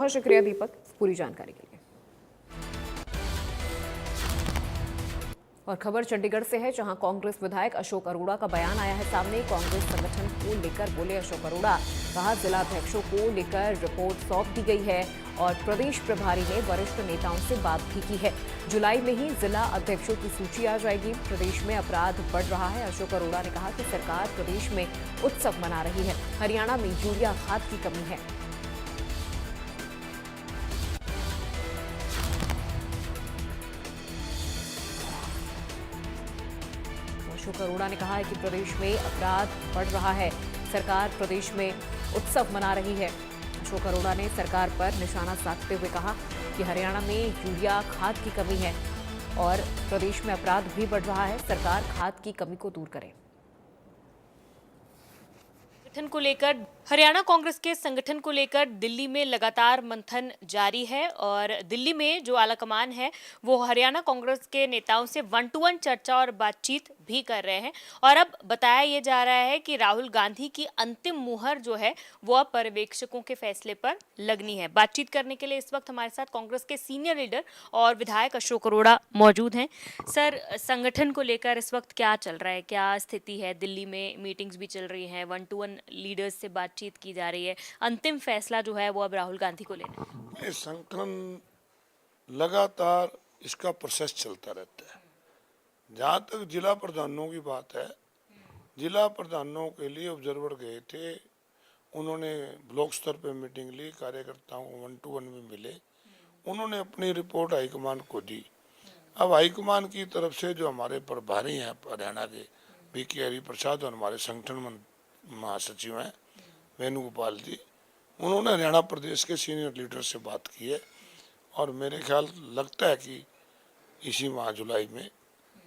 बहुत शुक्रिया दीपक पूरी जानकारी के लिए। और खबर चंडीगढ़ से है, जहां कांग्रेस विधायक अशोक अरोड़ा का बयान आया है सामने। कांग्रेस संगठन को लेकर बोले अशोक अरोड़ा, कहा जिला अध्यक्षों को लेकर रिपोर्ट सौंप दी गई है और प्रदेश प्रभारी ने वरिष्ठ नेताओं से बात भी की है। जुलाई में ही जिला अध्यक्षों की सूची आ जाएगी। प्रदेश में अपराध बढ़ रहा है। अशोक अरोड़ा ने कहा कि सरकार प्रदेश में उत्सव मना रही है। हरियाणा में यूरिया खाद की कमी है। अशोक अरोड़ा ने कहा है कि प्रदेश में अपराध बढ़ रहा है, सरकार प्रदेश में उत्सव मना रही है। अशोक अरोड़ा ने सरकार पर निशाना साधते हुए कहा कि हरियाणा में यूरिया खाद की कमी है और प्रदेश में अपराध भी बढ़ रहा है, सरकार खाद की कमी को दूर करे। संगठन को लेकर हरियाणा कांग्रेस के संगठन को लेकर दिल्ली में लगातार मंथन जारी है और दिल्ली में जो आलाकमान है वो हरियाणा कांग्रेस के नेताओं से 1-to-1 चर्चा और बातचीत भी कर रहे हैं। और अब बताया ये जा रहा है कि राहुल गांधी की अंतिम मुहर जो है वो अब पर्यवेक्षकों के फैसले पर लगनी है। बातचीत करने के लिए इस वक्त हमारे साथ कांग्रेस के सीनियर लीडर और विधायक अशोक अरोड़ा मौजूद हैं। सर, संगठन को लेकर इस वक्त क्या चल रहा है, क्या स्थिति है? दिल्ली में मीटिंग्स भी चल रही हैं, 1-to-1 लीडर्स से बातचीत की जा रही है, अंतिम फैसला जो है वो अब राहुल गांधी को लेना है। संगठन लगातार इसका प्रोसेस चलता रहता है। जहाँ तक जिला प्रधानों की बात है, जिला प्रधानों के लिए ऑब्जर्वर गए थे, उन्होंने ब्लॉक स्तर पे मीटिंग ली, कार्यकर्ताओं को 1-to-1 में मिले, उन्होंने अपनी रिपोर्ट हाईकमान को दी। अब हाईकमान की तरफ से जो हमारे प्रभारी हैं हरियाणा के BK हरिप्रसाद और हमारे संगठन महासचिव हैं वेणुगोपाल जी, उन्होंने हरियाणा प्रदेश के सीनियर लीडर से बात की है और मेरे ख्याल लगता है कि इसी माह जुलाई में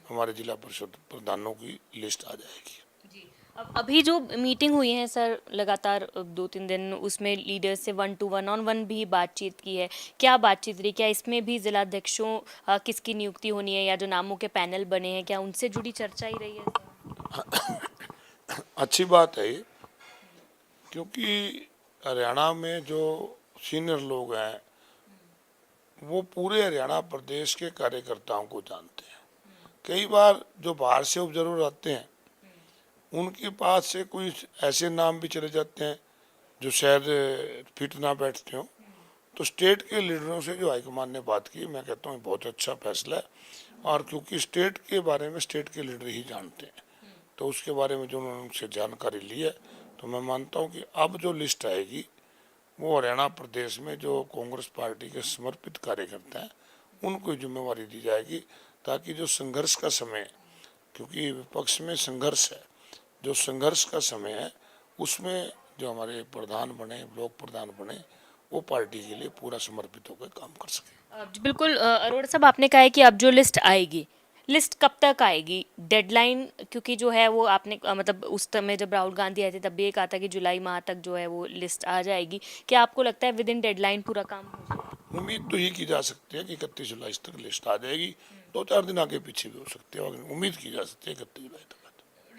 हमारे जिला परिषद प्रधानों की लिस्ट आ जाएगी। अब अभी जो मीटिंग हुई है सर, लगातार 2-3 दिन, उसमें लीडर्स से 1-to-1 भी बातचीत की है। क्या बातचीत रही? क्या इसमें भी जिलाध्यक्षों किसकी नियुक्ति होनी है या जो नामों के पैनल बने हैं, क्या उनसे जुड़ी चर्चा ही रही है? अच्छी बात है ये, क्योंकि हरियाणा में जो सीनियर लोग हैं वो पूरे हरियाणा प्रदेश के कार्यकर्ताओं को जानते हैं। कई बार जो बाहर से ऑब्जर्वर आते हैं उनके पास से कोई ऐसे नाम भी चले जाते हैं जो शायद फिट ना बैठते हो, तो स्टेट के लीडरों से जो हाईकमान ने बात की, मैं कहता हूँ बहुत अच्छा फैसला है। और क्योंकि स्टेट के बारे में स्टेट के लीडर ही जानते हैं, तो उसके बारे में जो उन्होंने उनसे जानकारी ली है, तो मैं मानता हूँ कि अब जो लिस्ट आएगी वो हरियाणा प्रदेश में जो कांग्रेस पार्टी के समर्पित कार्यकर्ता हैं उनको जिम्मेवारी दी जाएगी, ताकि जो संघर्ष का समय, क्योंकि विपक्ष में संघर्ष है, जो संघर्ष का समय है उसमें जो हमारे प्रधान बने, ब्लॉक प्रधान बने, वो पार्टी के लिए पूरा समर्पित होकर काम कर सके। बिल्कुल अरोड़ा साहब, आपने कहा है कि अब जो लिस्ट आएगी, लिस्ट कब तक आएगी? डेडलाइन, क्योंकि जो है वो आपने मतलब उस समय जब राहुल गांधी आए थे तब भी ये कहा था कि जुलाई माह तक जो है वो लिस्ट आ जाएगी। क्या आपको लगता है विद इन डेडलाइन पूरा काम हो जाएगा? उम्मीद तो ही की जा सकती है कि 31 जुलाई तक लिस्ट आ जाएगी। 2-4 दिन आगे पीछे भी हो सकते हैं, उम्मीद की जा सकती है 31 जुलाई तक।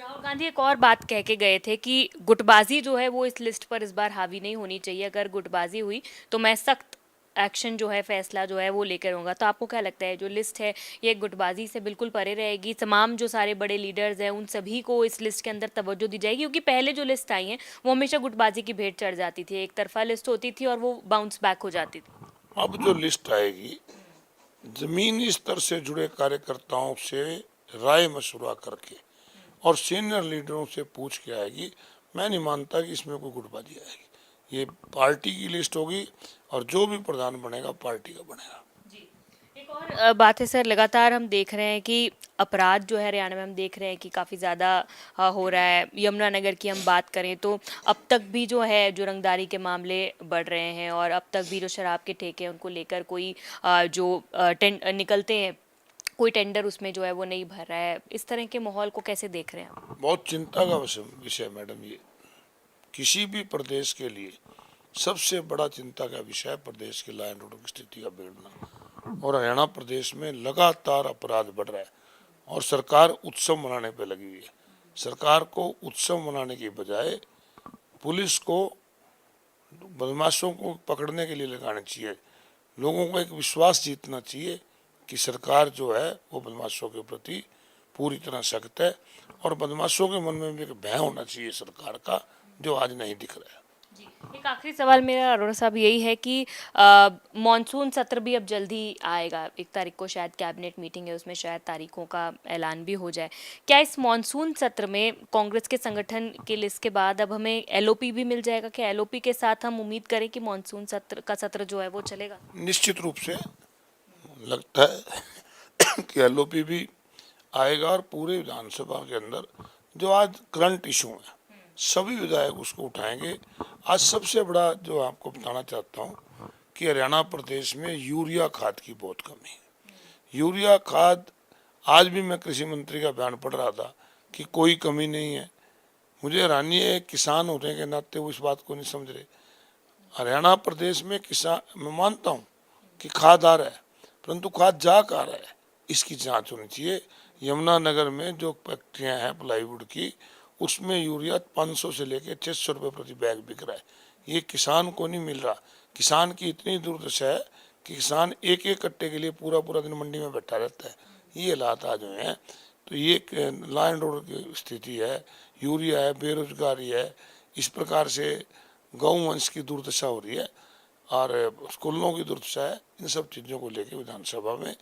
राहुल गांधी एक और बात कह के गए थे कि गुटबाजी जो है वो इस लिस्ट पर इस बार हावी नहीं होनी चाहिए। अगर गुटबाजी हुई तो मैं सख्त एक्शन जो है, फैसला जो है वो लेकर रहूंगा। तो आपको क्या लगता है जो लिस्ट है ये गुटबाजी से बिल्कुल परे रहेगी? तमाम जो सारे बड़े लीडर्स हैं उन सभी को इस लिस्ट के अंदर तवज्जो दी जाएगी? क्योंकि पहले जो लिस्ट आई है वो हमेशा गुटबाजी की भेंट चढ़ जाती थी, एक तरफा लिस्ट होती थी और वो बाउंस बैक हो जाती थी। अब जो लिस्ट आएगी जमीनी स्तर से जुड़े कार्यकर्ताओं से राय मशवरा करके और सीनियर लीडरों से पूछ के आएगी। मैं नहीं मानता कि इसमें कोई गुटबाजी आएगी। ये पार्टी की लिस्ट होगी और जो भी प्रधान बनेगा पार्टी का बनेगा। जी, एक और बात है सर, लगातार हम देख रहे हैं कि अपराध जो है हरियाणा में, हम देख रहे हैं कि काफ़ी ज़्यादा हो रहा है। यमुनानगर की हम बात करें तो अब तक भी जो है जो रंगदारी के मामले बढ़ रहे हैं और अब तक भी जो शराब के ठेके हैं उनको लेकर कोई निकलते हैं, कोई टेंडर उसमें जो है वो नहीं भर रहा है। इस तरह के माहौल को कैसे देख रहे हैं आप? बहुत चिंता का विषय मैडम, ये किसी भी प्रदेश के लिए सबसे बड़ा चिंता का विषय है प्रदेश के लॉ एंड ऑर्डर की स्थिति का बिगड़ना। और हरियाणा प्रदेश में लगातार अपराध बढ़ रहा है और सरकार उत्सव मनाने पे लगी हुई है। सरकार को उत्सव मनाने की बजाय पुलिस को बदमाशों को पकड़ने के लिए लगाने चाहिए। लोगों को एक विश्वास जीतना चाहिए कि सरकार जो है वो बदमाशों के प्रति पूरी तरह सख्त है, और बदमाशों के मन में भी एक भय होना चाहिए सरकार का, जो आज नहीं दिख रहा है। जी, एक आखिरी सवाल मेरा अरोड़ा साहब यही है कि मॉनसून सत्र भी अब जल्दी आएगा, 1 तारीख को शायद कैबिनेट मीटिंग है, उसमें शायद तारीखों का ऐलान भी हो जाए। क्या इस मॉनसून सत्र में कांग्रेस के संगठन की लिस्ट के बाद अब हमें एलओपी भी मिल जाएगा? क्या एलओपी के साथ हम उम्मीद करें कि मॉनसून सत्र जो है वो चलेगा? निश्चित रूप से लगता है कि एलओपी भी आएगा, और पूरे विधानसभा के अंदर जो आज करंट इशू है सभी विधायक उसको उठाएंगे। आज सबसे बड़ा जो आपको बताना चाहता हूँ कि हरियाणा प्रदेश में यूरिया खाद की बहुत कमी है। यूरिया खाद, आज भी मैं कृषि मंत्री का बयान पढ़ रहा था कि कोई कमी नहीं है। मुझे हैरानी है, किसान होने के नाते वो इस बात को नहीं समझ रहे। हरियाणा प्रदेश में किसान, मैं मानता हूँ कि खाद आ रहा है, परंतु खाद जा कहाँ रहा है इसकी जांच होनी चाहिए। यमुनानगर में जो फैक्ट्रियाँ हैं प्लाईवुड की, उसमें यूरिया 500 से लेकर 600 रुपये प्रति बैग बिक रहा है। ये किसान को नहीं मिल रहा। किसान की इतनी दुर्दशा है कि किसान एक एक कट्टे के लिए पूरा पूरा दिन मंडी में बैठा रहता है। ये हालात आज हुए हैं। तो ये लॉ एंड ऑर्डर की स्थिति है, यूरिया है, बेरोजगारी है, इस प्रकार से गौवंश की दुर्दशा हो रही है और स्कूलों की दुर्दशा है। इन सब चीज़ों को लेकर विधानसभा में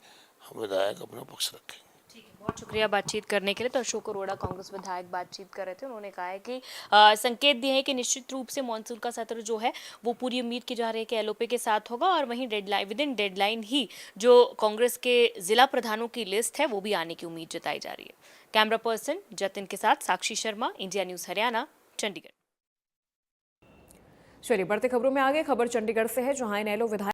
हम विधायक अपना पक्ष रखें। ठीक है, बहुत शुक्रिया बातचीत करने के लिए। तो अशोक अरोड़ा कांग्रेस विधायक बातचीत कर रहे थे। उन्होंने कहा है कि संकेत दिए हैं कि निश्चित रूप से मॉनसून का सत्र जो है वो पूरी उम्मीद की जा रही है कि एलओपी के साथ होगा, और वहीं विद इन डेडलाइन ही जो कांग्रेस के जिला प्रधानों की लिस्ट है वो भी आने की उम्मीद जताई जा रही है। कैमरा पर्सन जतिन के साथ साक्षी शर्मा, इंडिया न्यूज हरियाणा, चंडीगढ़। चलिए बढ़ते खबरों में आगे। खबर चंडीगढ़ से है, जहां इनेलो विधायक